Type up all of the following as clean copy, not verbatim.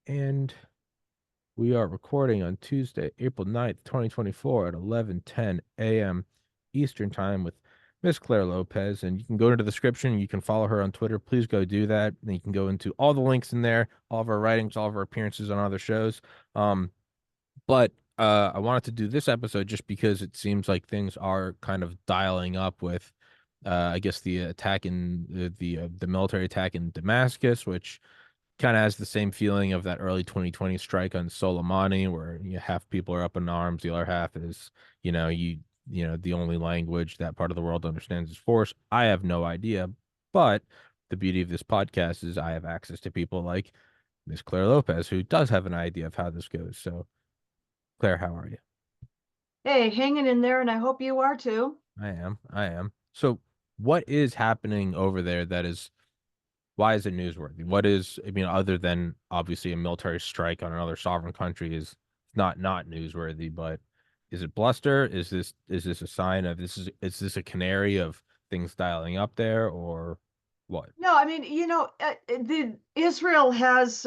And we are recording on Tuesday, April 9th, 2024 at 11:10 a.m. Eastern Time with Miss Claire Lopez. And you can go into the description. You can follow her on Twitter. Please go do that. And you can go into all the links in there, all of our writings, all of our appearances on other shows. But I wanted to do this episode just because it seems like things are kind of dialing up with, I guess, the attack in the military attack in Damascus, which kind of has the same feeling of that early 2020 strike on Soleimani, where half people are up in arms, the other half is, the only language that part of the world understands is force. I have no idea, but the beauty of this podcast is I have access to people like Miss Claire Lopez, who does have an idea of how this goes. So, Claire, how are you? Hey, hanging in there, and I hope you are too. I am. I am. So, what is happening over there that is why is it newsworthy? What is, I mean, other than obviously a military strike on another sovereign country is not newsworthy, but is it bluster? Is this a sign of is this a canary of things dialing up there or what? No, I mean, the Israel has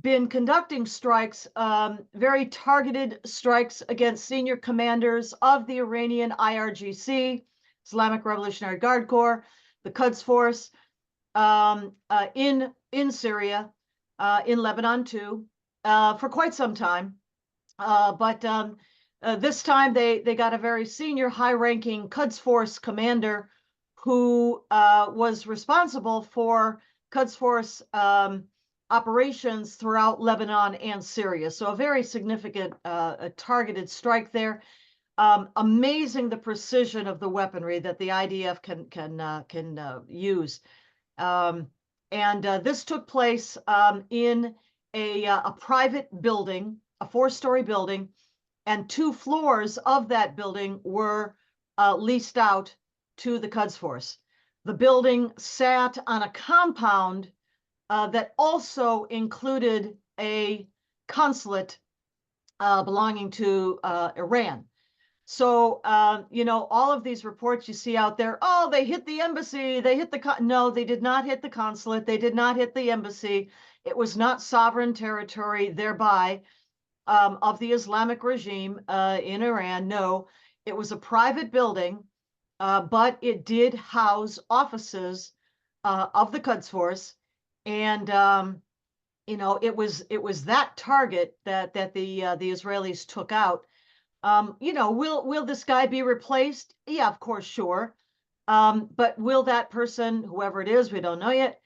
been conducting strikes, very targeted strikes against senior commanders of the Iranian IRGC, Islamic Revolutionary Guard Corps, the Quds Force, in Syria, in Lebanon too, for quite some time. But this time they got a very senior, high-ranking Quds Force commander who was responsible for Quds Force operations throughout Lebanon and Syria. So a very significant a targeted strike there. Amazing the precision of the weaponry that the IDF can use. Um, and This took place in a private building, a four-story building, and two floors of that building were leased out to the Quds Force. The building sat on a compound that also included a consulate belonging to Iran. So, all of these reports you see out there, oh, they hit the embassy, they hit no, they did not hit the consulate, they did not hit the embassy. It was not sovereign territory thereby of the Islamic regime in Iran. No, it was a private building, but it did house offices of the Quds Force, and it was that target that the Israelis took out. Will this guy be replaced? Yeah, of course, sure. But will that person, whoever it is, we don't know yet,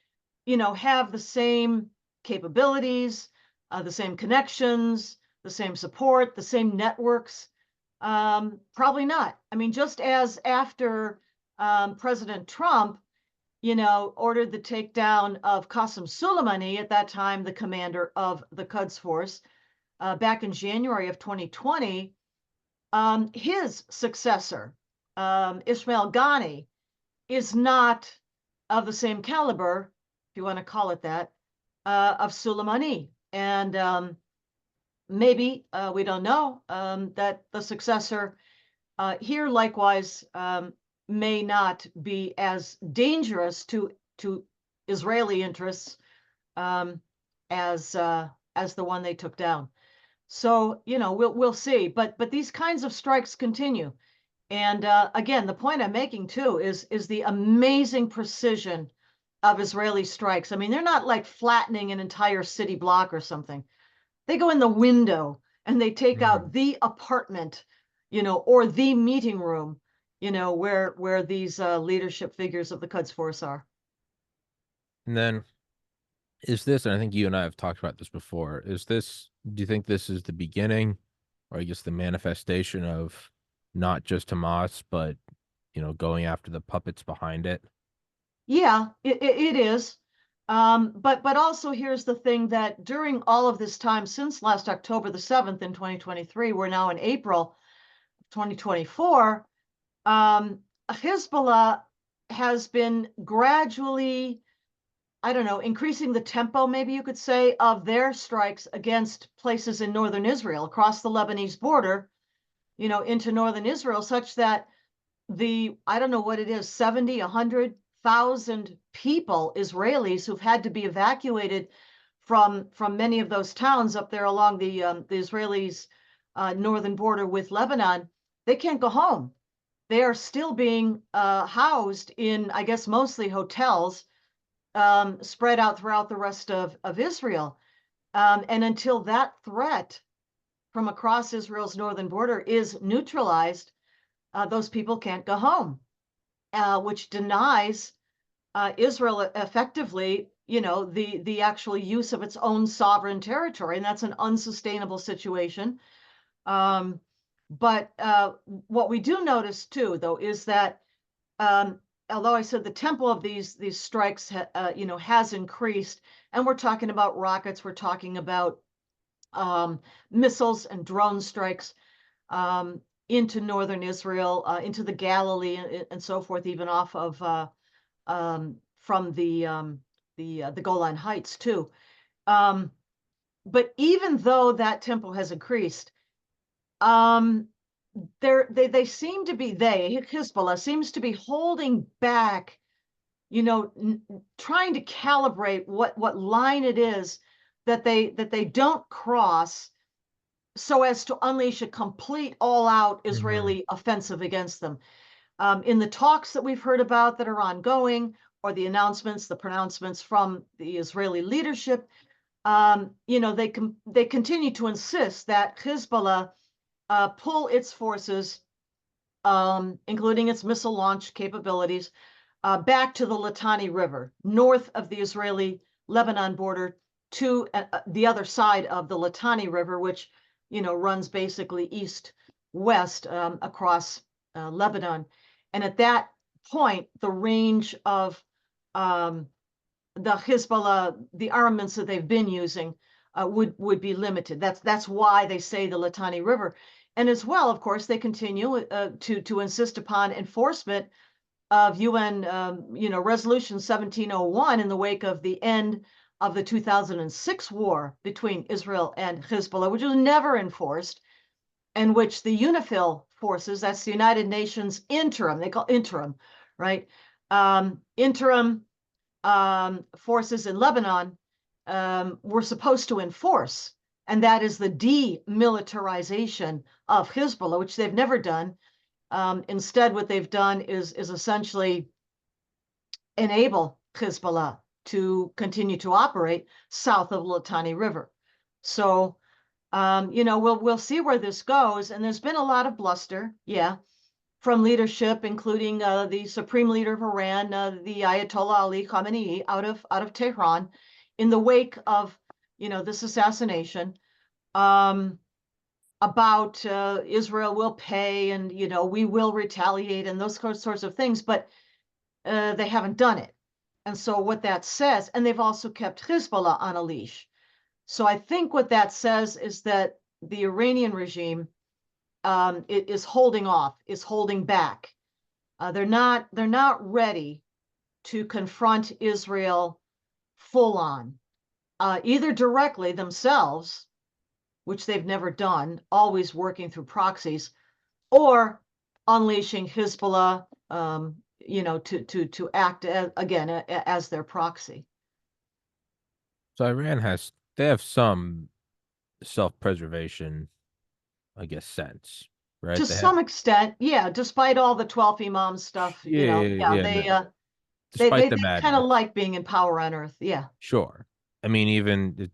have the same capabilities, the same connections, the same support, the same networks? Probably not. I mean, just as after President Trump, ordered the takedown of Qasem Soleimani, at that time the commander of the Quds Force, back in January of 2020, his successor, Ismail Ghani, is not of the same caliber, if you want to call it that, of Soleimani. And maybe, we don't know, that the successor here likewise may not be as dangerous to Israeli interests um, as the one they took down. So, we'll see. But these kinds of strikes continue. And again, the point I'm making too is the amazing precision of Israeli strikes. I mean, they're not like flattening an entire city block or something. They go in the window and they take Mhm. out the apartment, or the meeting room, where these leadership figures of the Quds Force are. And then is this, and I think you and I have talked about this before, do you think this is the beginning or I guess the manifestation of not just Hamas, but, going after the puppets behind it? Yeah, it is. But also here's the thing that during all of this time, since last October the 7th in 2023, we're now in April 2024, Hezbollah has been gradually, I don't know, increasing the tempo, maybe you could say, of their strikes against places in northern Israel, across the Lebanese border, into northern Israel, such that I don't know what it is, 70, 100,000 people, Israelis, who've had to be evacuated from many of those towns up there along the Israelis' northern border with Lebanon, they can't go home. They are still being housed in, I guess, mostly hotels spread out throughout the rest of Israel. And until that threat from across Israel's northern border is neutralized, those people can't go home, which denies Israel effectively, the actual use of its own sovereign territory, and that's an unsustainable situation. But what we do notice too, though, is that although I said the tempo of these strikes, has increased, and we're talking about rockets, we're talking about missiles and drone strikes into northern Israel, into the Galilee, and so forth, even off of from the Golan Heights too. But even though that tempo has increased, they seem to be Hezbollah seems to be holding back, trying to calibrate what line it is that they don't cross so as to unleash a complete all-out Israeli offensive against them. In the talks that we've heard about that are ongoing, or the announcements, the pronouncements from the Israeli leadership, they continue to insist that Hezbollah pull its forces, including its missile launch capabilities, back to the Litani River, north of the Israeli-Lebanon border, to the other side of the Litani River, which runs basically east-west across Lebanon. And at that point, the range of the Hezbollah, the armaments that they've been using, would be limited. That's why they say the Litani River. And as well, of course, they continue to insist upon enforcement of UN, Resolution 1701 in the wake of the end of the 2006 war between Israel and Hezbollah, which was never enforced, and which the UNIFIL forces, that's the United Nations interim, they call interim, right? Interim forces in Lebanon were supposed to enforce, and that is the demilitarization of Hezbollah, which they've never done. Instead, what they've done is essentially enable Hezbollah to continue to operate south of the Litani River. So, we'll see where this goes. And there's been a lot of bluster, from leadership, including the supreme leader of Iran, the Ayatollah Ali Khamenei, out of Tehran, in the wake of this assassination, about Israel will pay, and we will retaliate, and those sorts of things, but they haven't done it. And so what that says, and they've also kept Hezbollah on a leash. So I think what that says is that the Iranian regime is holding off, is holding back. They're not ready to confront Israel full on, either directly themselves, which they've never done, always working through proxies, or unleashing Hezbollah, to act again as their proxy. So they have some self-preservation, I guess, sense, right? To some extent, despite all the 12th Imam stuff, Despite they the kind of madness. like being in power on Earth. Yeah. Sure. I mean, even,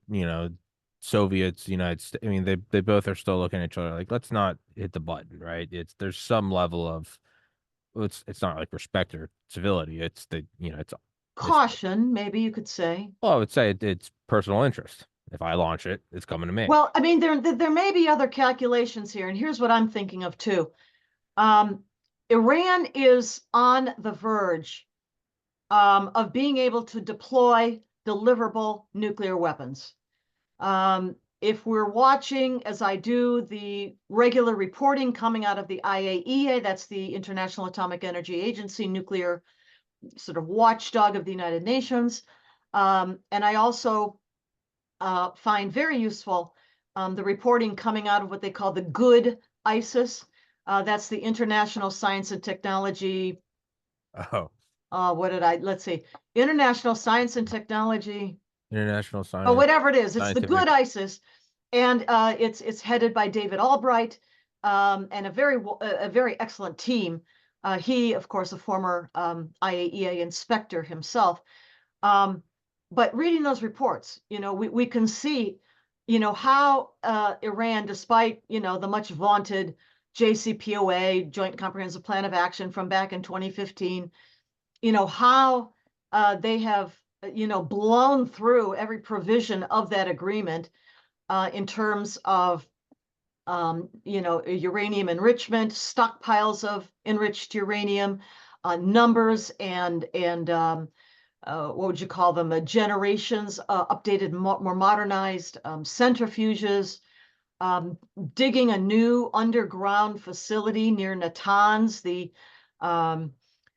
Soviets, United States, I mean, they both are still looking at each other like, let's not hit the button, right? There's some level of, well, it's not like respect or civility. It's Caution, maybe you could say. well, I would say it's personal interest. If I launch it, it's coming to me. Well, I mean, there may be other calculations here, and here's what I'm thinking of too. Iran is on the verge of being able to deploy deliverable nuclear weapons. If we're watching, as I do, the regular reporting coming out of the IAEA, that's the International Atomic Energy Agency, nuclear sort of watchdog of the United Nations, and I also find very useful the reporting coming out of what they call the good ISIS. That's the International Science and Technology. Oh, Let's see, International Science and Technology. International But Science whatever it is, it's the Scientific. good ISIS, and it's headed by David Albright, and a very excellent team. He, of course, a former IAEA inspector himself. Um, but reading those reports, we can see, how Iran, despite, the much vaunted JCPOA, Joint Comprehensive Plan of Action from back in 2015, how they have, blown through every provision of that agreement in terms of, uranium enrichment, stockpiles of enriched uranium, numbers and what would you call them? Generations, updated, more modernized centrifuges, digging a new underground facility near Natanz, um,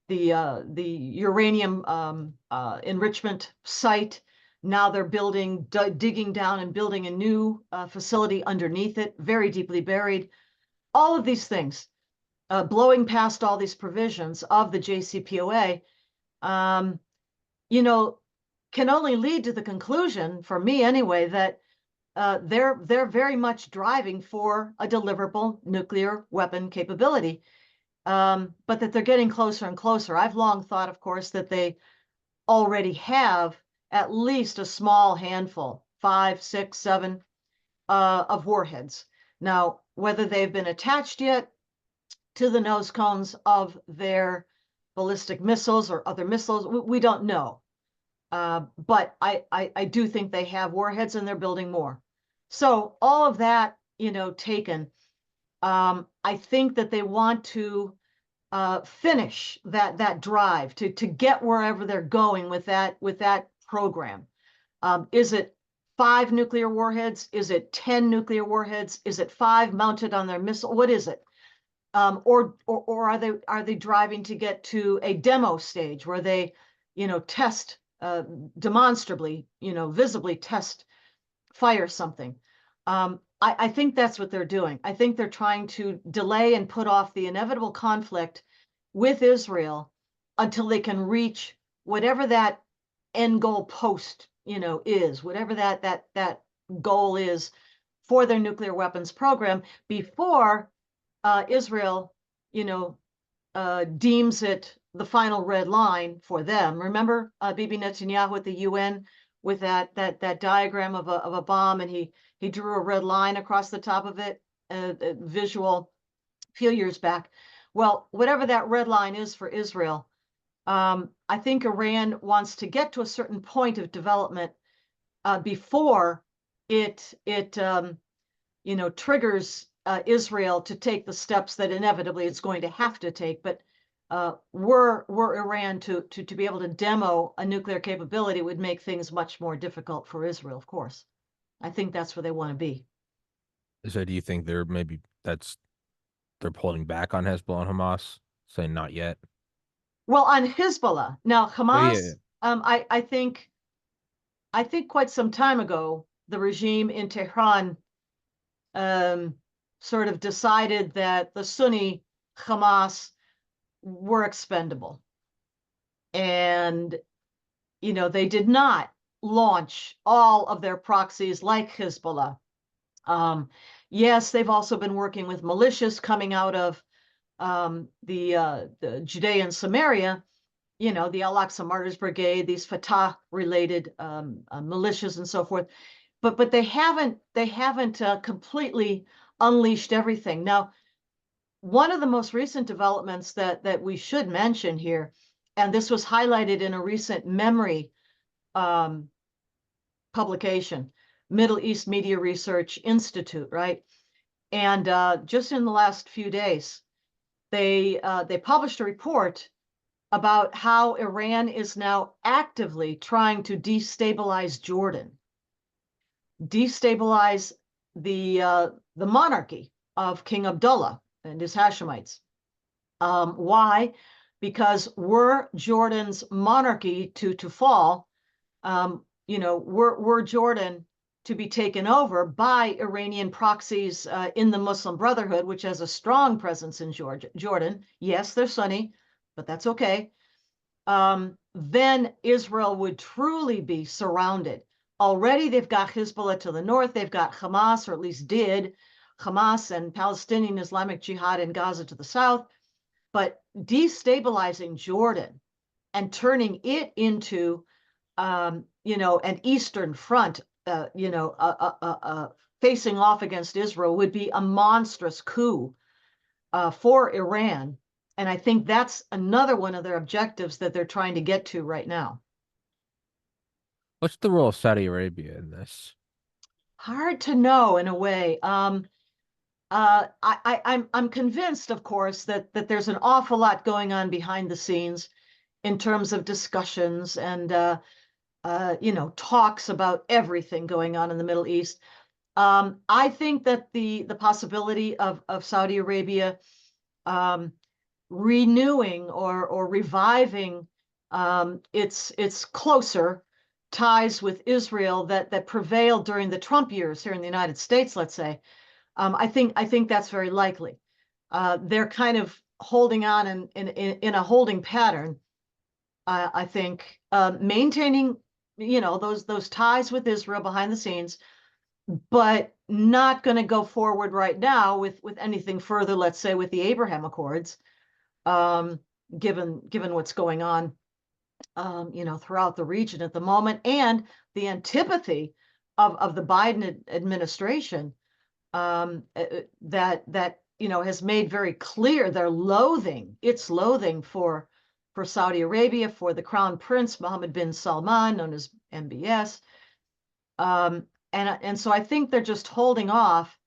the uranium enrichment site. Now they're digging down and building a new facility underneath it, very deeply buried. All of these things, blowing past all these provisions of the JCPOA, um, can only lead to the conclusion, for me anyway, that they're very much driving for a deliverable nuclear weapon capability, but that they're getting closer and closer. I've long thought, of course, that they already have at least a small handful, 5, 6, 7, of warheads. Now, whether they've been attached yet to the nose cones of their ballistic missiles or other missiles, we don't know. But I do think they have warheads and they're building more. So all of that, taken, I think that they want to finish that drive to get wherever they're going with that program. Is it 5 nuclear warheads? Is it 10 nuclear warheads? Is it 5 mounted on their missile? What is it? Or are they driving to get to a demo stage where they, test demonstrably, visibly test fire something? I think that's what they're doing. I think they're trying to delay and put off the inevitable conflict with Israel until they can reach whatever that end goal post, is, whatever that goal is for their nuclear weapons program before Israel, deems it the final red line for them. Remember Bibi Netanyahu at the UN with that diagram of a bomb, and he drew a red line across the top of it, visual a few years back. Well, whatever that red line is for Israel, I think Iran wants to get to a certain point of development before it triggers Israel to take the steps that inevitably it's going to have to take. But were Iran to be able to demo a nuclear capability would make things much more difficult for Israel, of course. I think that's where they want to be. So do you think they're pulling back on Hezbollah and Hamas, saying not yet? Well, on Hezbollah, now Yeah, yeah. Hamas, I think quite some time ago, the regime in Tehran sort of decided that the Sunni Hamas were expendable. And, they did not launch all of their proxies like Hezbollah. Yes, they've also been working with militias coming out of the Judea and Samaria, the Al-Aqsa Martyrs Brigade, these Fatah-related militias and so forth. But they haven't completely unleashed everything. Now, one of the most recent developments that we should mention here, and this was highlighted in a recent memory publication, Middle East Media Research Institute, right? And just in the last few days, they published a report about how Iran is now actively trying to destabilize Jordan, destabilize the monarchy of King Abdullah and his Hashemites. Why? Because were Jordan's monarchy to fall, were Jordan to be taken over by Iranian proxies in the Muslim Brotherhood, which has a strong presence in Jordan. Yes, they're Sunni, but that's okay. Then Israel would truly be surrounded already they've got Hezbollah to the north, they've got Hamas, or at least did, Hamas and Palestinian Islamic Jihad in Gaza to the south, but destabilizing Jordan and turning it into, an Eastern Front, facing off against Israel would be a monstrous coup for Iran. And I think that's another one of their objectives that they're trying to get to right now. What's the role of Saudi Arabia in this? Hard to know in a way. I'm convinced, of course, that there's an awful lot going on behind the scenes in terms of discussions and talks about everything going on in the Middle East. I think that the possibility of Saudi Arabia renewing or reviving its closer ties with Israel that prevailed during the Trump years here in the United States, let's say. I think that's very likely. They're kind of holding on in a holding pattern. I think maintaining, those ties with Israel behind the scenes, but not going to go forward right now with anything further. Let's say with the Abraham Accords, given what's going on, throughout the region at the moment, and the antipathy of the Biden administration, that has made very clear their loathing for Saudi Arabia, for the Crown Prince Mohammed bin Salman, known as MBS, and so I think they're just holding off,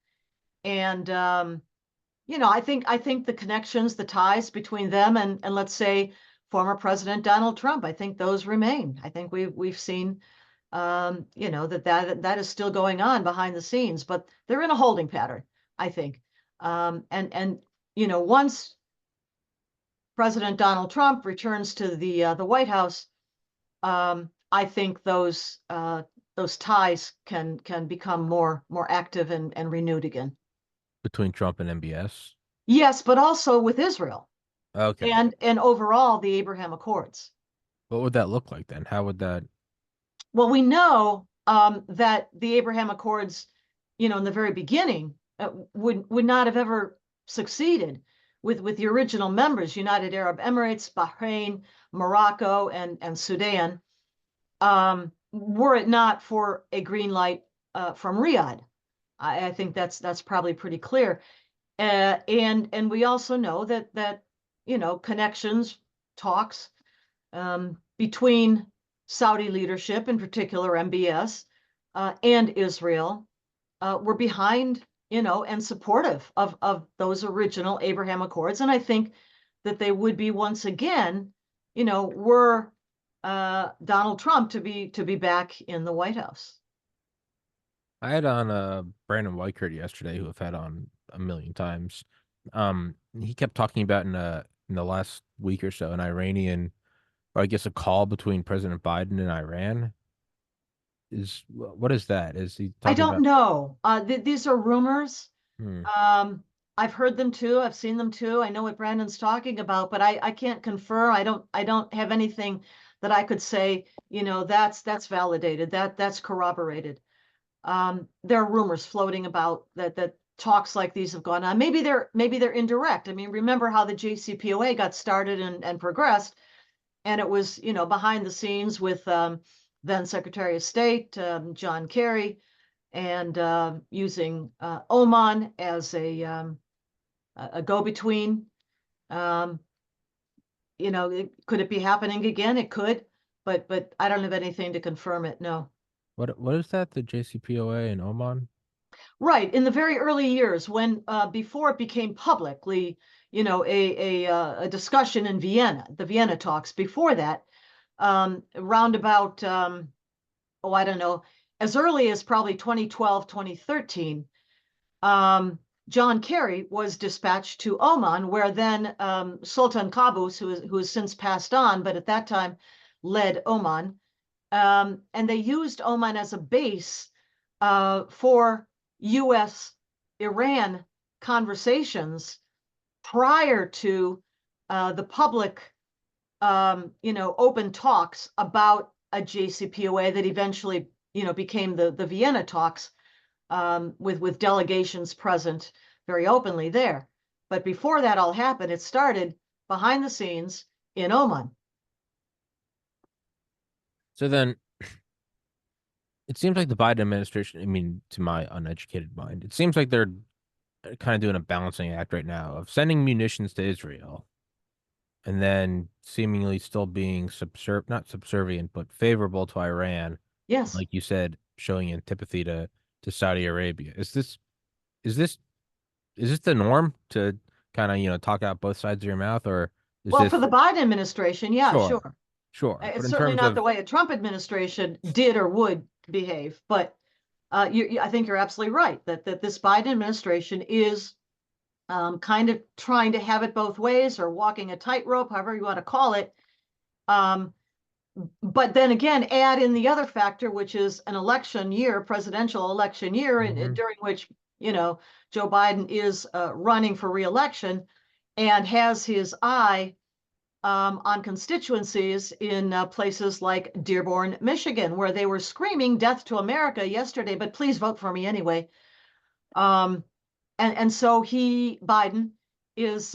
and I think the connections, the ties between them and let's say former President Donald Trump, I think those remain. I think we've seen that is still going on behind the scenes, but they're in a holding pattern, I think. And once President Donald Trump returns to the White House, I think those ties can become more active and renewed again. Between Trump and MBS? Yes, but also with Israel Okay. and overall the Abraham Accords. What would that look like then? How would that? Well, we know that the Abraham Accords, in the very beginning, would not have ever succeeded with the original members, United Arab Emirates, Bahrain, Morocco, and Sudan, were it not for a green light from Riyadh. I think that's probably pretty clear. And we also know that connections, talks between Saudi leadership, in particular MBS, and Israel, were behind, and supportive of those original Abraham Accords. And I think that they would be once again, were Donald Trump to be back in the White House. I had on Brandon Weichert yesterday, who I've had on a million times. He kept talking about in the last week or so an Iranian, or I guess a call between President Biden and Iran. What is that? Is he I talking don't about? know. These are rumors. Hmm. I've heard them too. I've seen them too. I know what Brandon's talking about, but I can't confirm. I don't have anything that I could say, that's validated, that's corroborated. There are rumors floating about that talks like these have gone on. Maybe they're indirect. I mean, remember how the JCPOA got started and progressed, and it was, behind the scenes with then Secretary of State John Kerry, and using Oman as a go-between. Um, could it be happening again? It could, but I don't have anything to confirm it. No. What is that? The JCPOA in Oman? Right. In the very early years, when before it became publicly, a discussion in Vienna, the Vienna talks. Before that, around about I don't know, as early as probably 2012, 2013, John Kerry was dispatched to Oman, where then Sultan Qaboos, who has since passed on, but at that time led Oman, and they used Oman as a base for U.S. Iran conversations prior to the public, open talks about a JCPOA that eventually became the Vienna talks, with delegations present very openly there. But before that all happened, it started behind the scenes in Oman. So then it seems like the Biden administration, I mean, to my uneducated mind, it seems like they're kind of doing a balancing act right now of sending munitions to Israel and then seemingly still being not subservient, but favorable to Iran. Yes. Like you said, showing antipathy to Saudi Arabia. Is this is this the norm to kind of, talk out both sides of your mouth, or is Well, for this the Biden administration, yeah, sure, sure. sure. But It's in certainly terms not the of way a Trump administration did or would behave, but I think you're absolutely right that this Biden administration is kind of trying to have it both ways, or walking a tightrope, however you want to call it. Um, but then again, add in the other factor, which is an election year, presidential election year, and Mhm. during which Joe Biden is running for reelection and has his eye on constituencies in places like Dearborn, Michigan, where they were screaming "Death to America" yesterday, but please vote for me anyway. Um, and so Biden is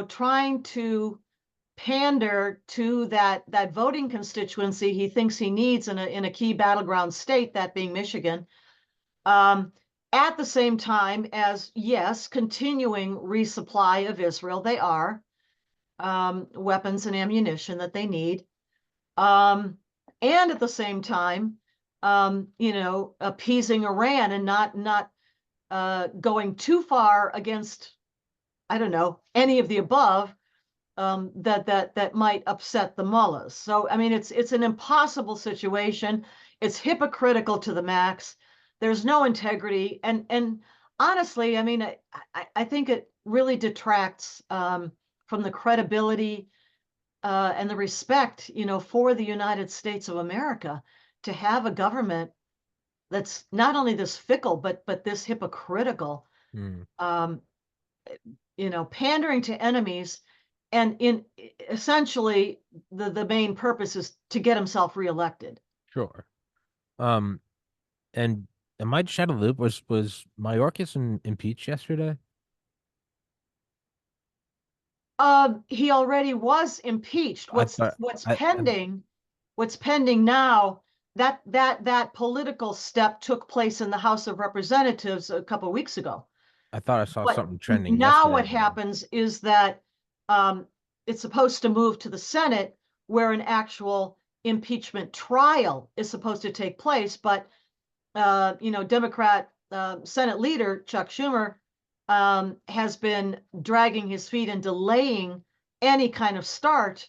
trying to pander to that voting constituency he thinks he needs in a key battleground state, that being Michigan. Um, at the same time as, yes, continuing resupply of Israel, they are weapons and ammunition that they need. And at the same time, appeasing Iran and not going too far against, I don't know, any of the above, that might upset the mullahs. So I mean, it's an impossible situation. It's hypocritical to the max. There's no integrity, and honestly, I mean, I think it really detracts from the credibility and the respect, for the United States of America, to have a government that's not only this fickle but this hypocritical, Mm, um, pandering to enemies, and in essentially the main purpose is to get himself reelected. sure. Um, and am I just out of the loop? Was Mayorkas impeached yesterday? He already was impeached. I What's thought what's I pending, what's pending now, that political step took place in the House of Representatives a couple of weeks ago. I thought I saw But something trending now yesterday what about. happens is that it's supposed to move to the Senate, where an actual impeachment trial is supposed to take place. But Democrat Senate leader Chuck Schumer has been dragging his feet and delaying any kind of start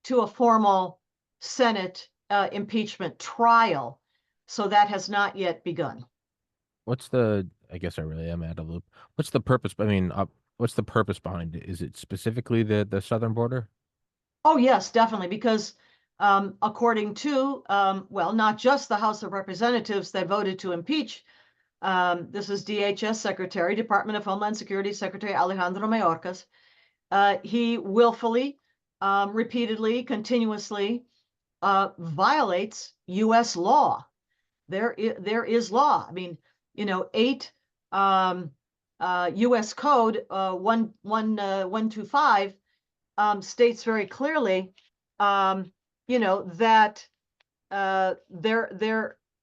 to a formal Senate impeachment trial. So that has not yet begun. I guess I really am out of the loop. What's the purpose? I mean, what's the purpose behind it? Is it specifically the southern border? Oh, yes, definitely, because according to, well, not just the House of Representatives that voted to impeach, this is DHS Secretary, Department of Homeland Security Secretary Alejandro Mayorkas. He willfully, repeatedly, continuously violates U.S. law. There is law. I mean, 8 U.S. Code 125 states very clearly, that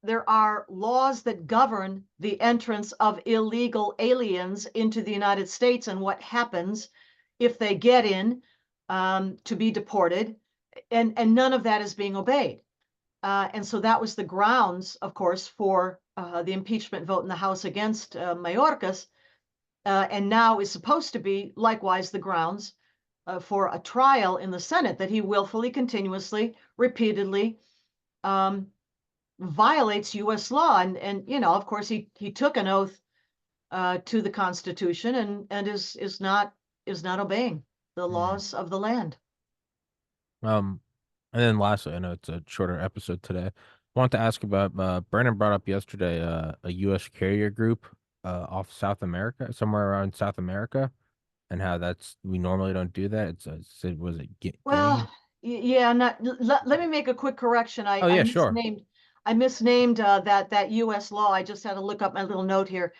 there are laws that govern the entrance of illegal aliens into the United States and what happens if they get in, to be deported, and none of that is being obeyed. And so that was the grounds, of course, for the impeachment vote in the House against Mayorkas, and now is supposed to be likewise the grounds for a trial in the Senate, that he willfully, continuously, repeatedly um, violates U.S. law. And of course, he took an oath to the Constitution, and is not obeying the Mm. laws of the land. Um, and then lastly, I know it's a shorter episode today. I want to ask about Brandon brought up yesterday a U.S. carrier group off South America, somewhere around South America, and how we normally don't do that. Said was it Guinea? Well, yeah. Not, let me make a quick correction. Oh I yeah, sure. misnamed. I misnamed that U.S. law. I just had to look up my little note here.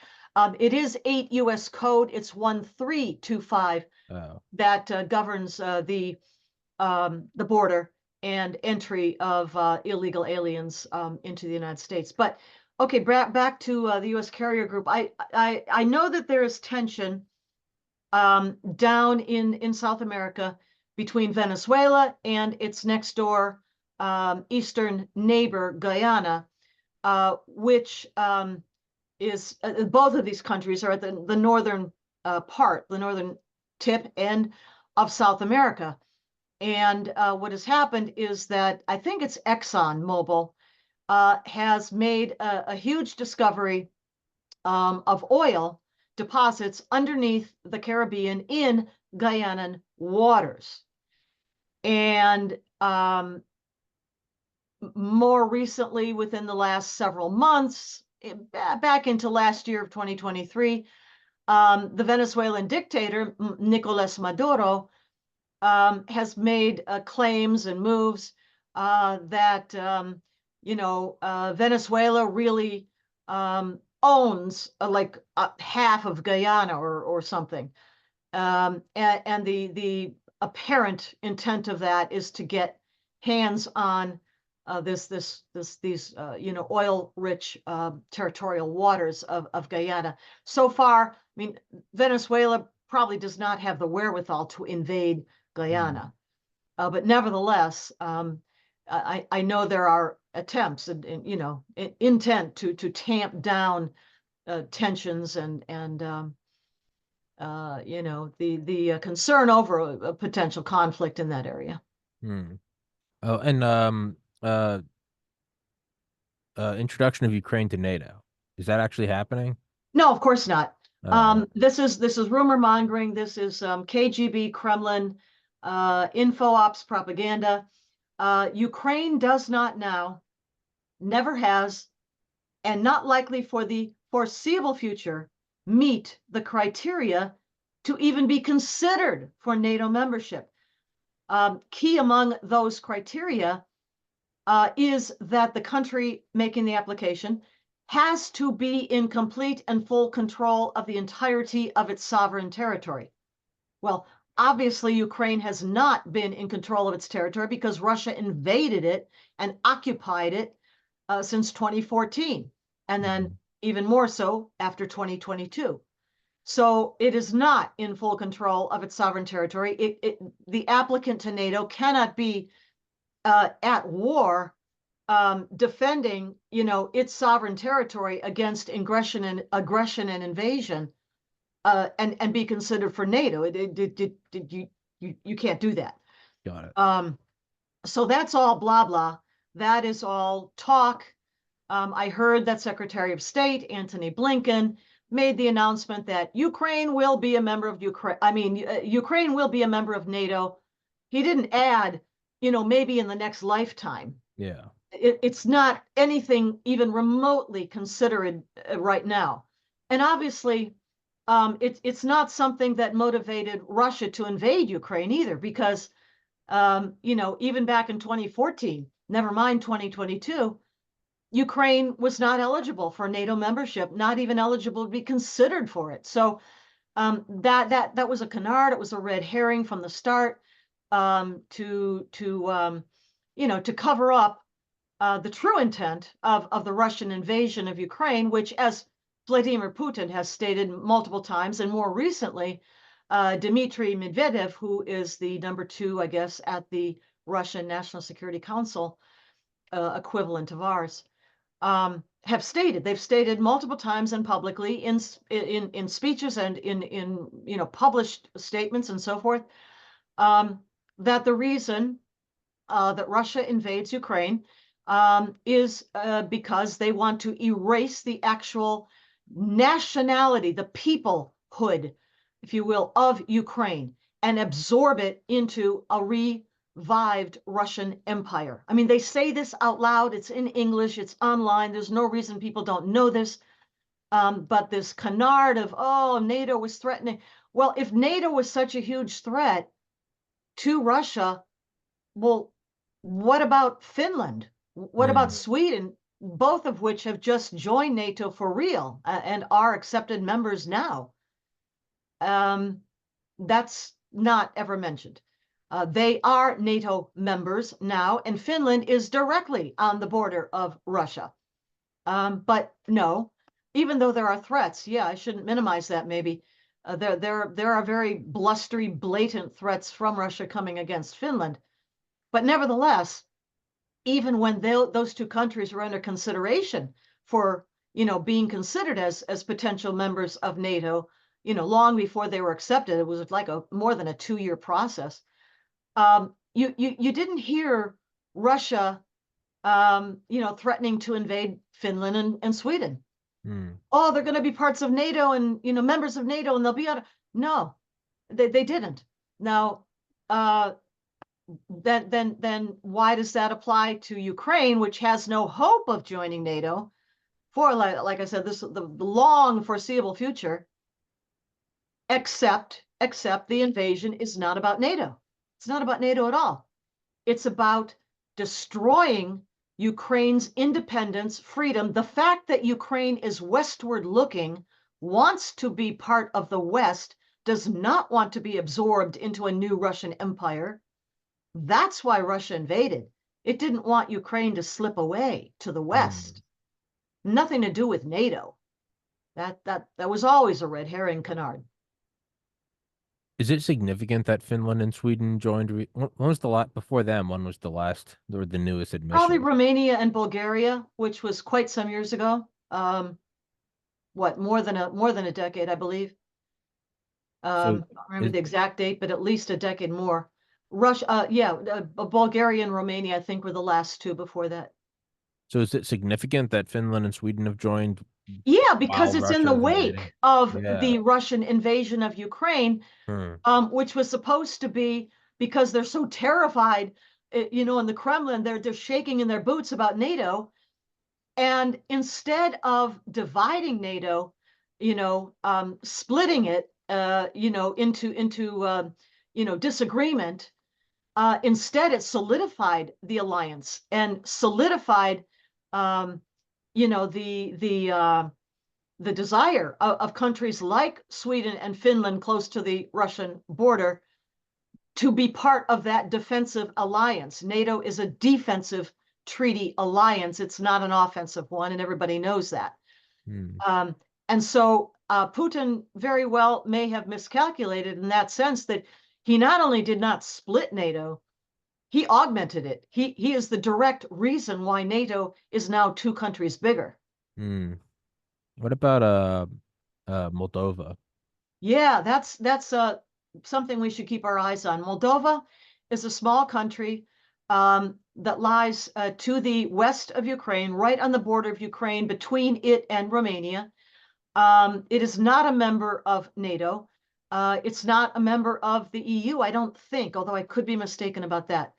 It is 8 U.S. code. It's 1325 Oh. that governs the border and entry of illegal aliens into the United States. But okay, back to the U.S. carrier group. I know that there is tension down in South America between Venezuela and its next door eastern neighbor, Guyana, which is both of these countries are at the northern the northern tip end of South America. And what has happened is that I think it's ExxonMobil has made a huge discovery of oil deposits underneath the Caribbean in Guyanan waters. And more recently, within the last several months, back into last year of 2023, the Venezuelan dictator, Nicolas Maduro, has made claims and moves that, Venezuela really owns like half of Guyana or something. And the apparent intent of that is to get hands on these oil-rich territorial waters of Guyana. So far, I mean, Venezuela probably does not have the wherewithal to invade Guyana, but nevertheless, I know there are attempts and intent to tamp down tensions and the concern over a potential conflict in that area. Hmm. Oh, and introduction of Ukraine to NATO. Is that actually happening? No, of course not. Oh. This is rumor mongering. This is KGB, Kremlin, info ops propaganda. Ukraine does not now, never has, and not likely for the foreseeable future meet the criteria to even be considered for NATO membership. Key among those criteria is that the country making the application has to be in complete and full control of the entirety of its sovereign territory. Well, obviously, Ukraine has not been in control of its territory because Russia invaded it and occupied it since 2014, and then even more so after 2022. So it is not in full control of its sovereign territory. The applicant to NATO cannot be at war defending, its sovereign territory against aggression and invasion, and be considered for NATO. You can't do that. Got it. So that's all blah blah. That is all talk. I heard that Secretary of State Antony Blinken made the announcement that Ukraine will be a member of Ukraine will be a member of NATO. He didn't add, maybe in the next lifetime. Yeah. It's not anything even remotely considered right now. And obviously, it's not something that motivated Russia to invade Ukraine either, because, even back in 2014, never mind 2022, Ukraine was not eligible for NATO membership, not even eligible to be considered for it. So that was a canard. It was a red herring from the start, to cover up the true intent of the Russian invasion of Ukraine, which, as Vladimir Putin has stated multiple times, and more recently, Dmitry Medvedev, who is the number 2, I guess, at the Russian National Security Council, equivalent of ours, have stated. They've stated multiple times and publicly in speeches and in published statements and so forth, that the reason that Russia invades Ukraine is because they want to erase the actual nationality, the peoplehood, if you will, of Ukraine, and absorb it into a revived Russian empire. I mean, they say this out loud. It's in English. It's online. There's no reason people don't know this. But this canard of, oh, NATO was threatening. Well, if NATO was such a huge threat to Russia, well, what about Finland? What about Sweden? both of which have just joined NATO for real and are accepted members now. That's not ever mentioned. They are NATO members now, and Finland is directly on the border of Russia. But no, even though there are threats, yeah, I shouldn't minimize that maybe. There are very blustery, blatant threats from Russia coming against Finland. But nevertheless, even when those two countries were under consideration for, being considered as potential members of NATO, long before they were accepted, it was like more than a 2-year process. You didn't hear Russia, threatening to invade Finland and Sweden. Hmm. Oh, they're going to be parts of NATO and, members of NATO, and they'll be No, they didn't. Now, then why does that apply to Ukraine, which has no hope of joining NATO for, like I said, the long foreseeable future? Except the invasion is not about NATO. It's not about NATO at all. It's about destroying Ukraine's independence, freedom. The fact that Ukraine is westward looking, wants to be part of the West, does not want to be absorbed into a new Russian empire. That's why Russia invaded. It didn't want Ukraine to slip away to the Hmm. West. Nothing to do with NATO. That was always a red herring, Kennard. Is it significant that Finland and Sweden joined? When was the last before them? When was the last or the newest Probably admission? Romania and Bulgaria, which was quite some years ago. What, more than a decade, I believe. So I don't remember is the exact date, but at least a decade more. Russia, yeah, Bulgaria and Romania, I think, were the last two before that. so is it significant that Finland and Sweden have joined Yeah, because while it's in Russia the is invading? wake of Yeah. the Russian invasion of Ukraine, Hmm. which was supposed to be, because they're so terrified, in the Kremlin, they're shaking in their boots about NATO. And instead of dividing NATO, splitting it, into disagreement, instead it solidified the alliance and solidified, um, the desire of countries like Sweden and Finland close to the Russian border to be part of that defensive alliance. NATO is a defensive treaty alliance. It's not an offensive one, and everybody knows that. Hmm. Um, and so Putin very well may have miscalculated in that sense that he not only did not split NATO, he augmented it. He is the direct reason why NATO is now 2 countries bigger. Hmm. What about Moldova? Yeah, that's something we should keep our eyes on. Moldova is a small country, that lies to the west of Ukraine, right on the border of Ukraine, between it and Romania. It is not a member of NATO. It's not a member of the EU, I don't think, although I could be mistaken about that.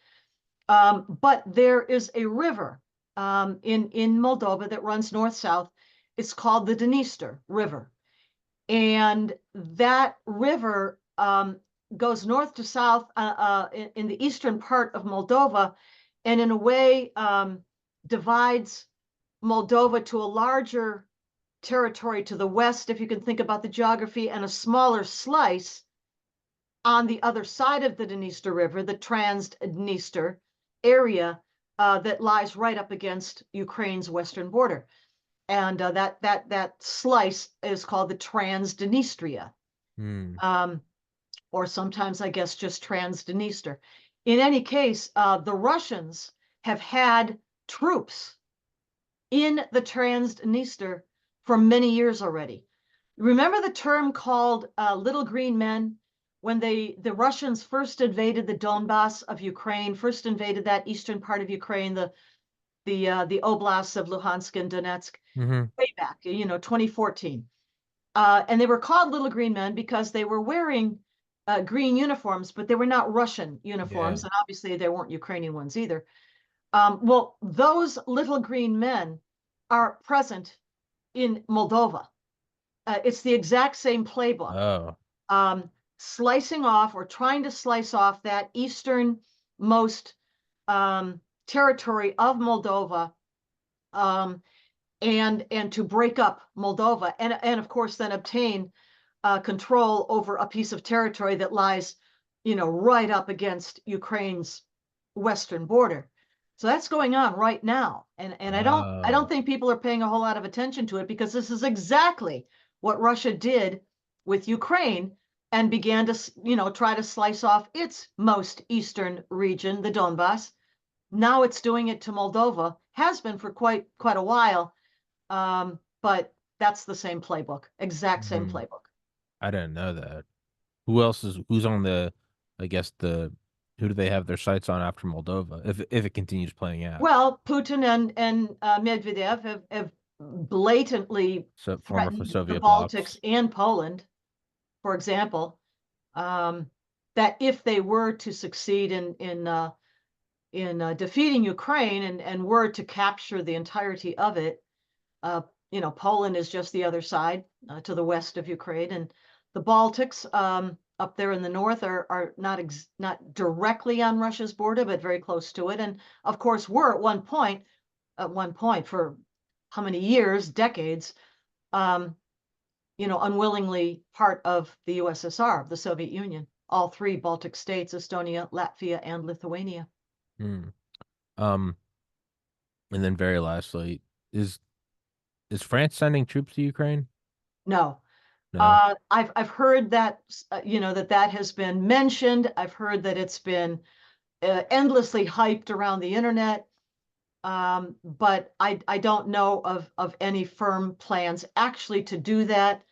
But there is a river, in Moldova that runs north-south. It's called the Dniester River. And that river, goes north to south, in the eastern part of Moldova, and in a way, divides Moldova to a larger territory to the west, if you can think about the geography, and a smaller slice on the other side of the Dniester River, the Transdniester area, that lies right up against Ukraine's western border. And that slice is called the Transdnistria, Hmm. um, or sometimes I guess just Transdniester. In any case, the Russians have had troops in the Transdniester for many years already. Remember the term called little green men, when the Russians first invaded the Donbass of Ukraine, first invaded that eastern part of Ukraine, the oblasts of Luhansk and Donetsk, Mm-hmm. way back, 2014. And they were called little green men because they were wearing green uniforms, but they were not Russian Yeah. uniforms, and obviously they weren't Ukrainian ones either. Well, those little green men are present in Moldova. It's the exact same playbook. Oh. Slicing off, or trying to slice off, that easternmost territory of Moldova, and to break up Moldova, and of course then obtain control over a piece of territory that lies, right up against Ukraine's western border. So that's going on right now, and I don't Oh. think people are paying a whole lot of attention to it, because this is exactly what Russia did with Ukraine, and began to, try to slice off its most eastern region, the Donbass. Now it's doing it to Moldova, has been for quite a while, but that's the same playbook, exact same Hmm. playbook. I didn't know that. Who's on the, I guess who do they have their sights on after Moldova if it continues playing out? Well, Putin and Medvedev have blatantly So former threatened the Soviet Baltics blocs. and Poland, for example, um, that if they were to succeed in defeating Ukraine, and were to capture the entirety of it, uh, Poland is just the other side, to the west of Ukraine, and the Baltics, up there in the north, are not directly on Russia's border, but very close to it, and of course were at one point for how many years, decades, um, unwillingly part of the USSR, the Soviet Union. All three Baltic states: Estonia, Latvia, and Lithuania. Hmm. Um, and then very lastly, is is France sending troops to Ukraine? No. No. I've heard that, that has been mentioned. I've heard that it's been endlessly hyped around the internet, but I don't know of any firm plans actually to do that.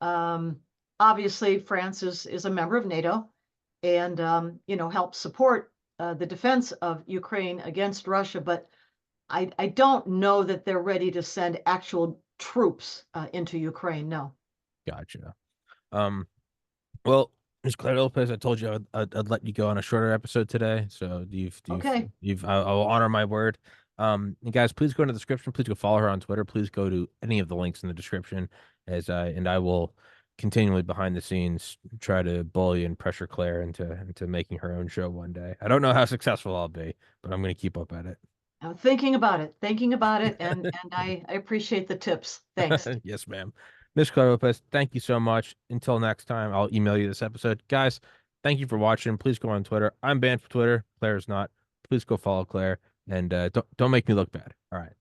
Um, Obviously, France is a member of NATO, and helps support the defense of Ukraine against Russia, but I don't know that they're ready to send actual troops into Ukraine. No. Gotcha. Um, well, Ms. Claire Lopez, I told you I'd let you go on a shorter episode today, so Okay. I'll honor my word. And guys, please go in the description. Please go follow her on Twitter. Please go to any of the links in the description, I will continually behind the scenes try to bully and pressure Claire into making her own show one day. I don't know how successful I'll be, but I'm going to keep up at I'm thinking about it, and it. I appreciate the tips. Thanks. Yes, ma'am. Miss Claire Lopez, thank you so much. Until next time, I'll email you this episode. Guys, thank you for watching. Please go on Twitter. I'm banned for Twitter. Claire is not. Please go follow Claire, and don't make me look bad. All right. Thank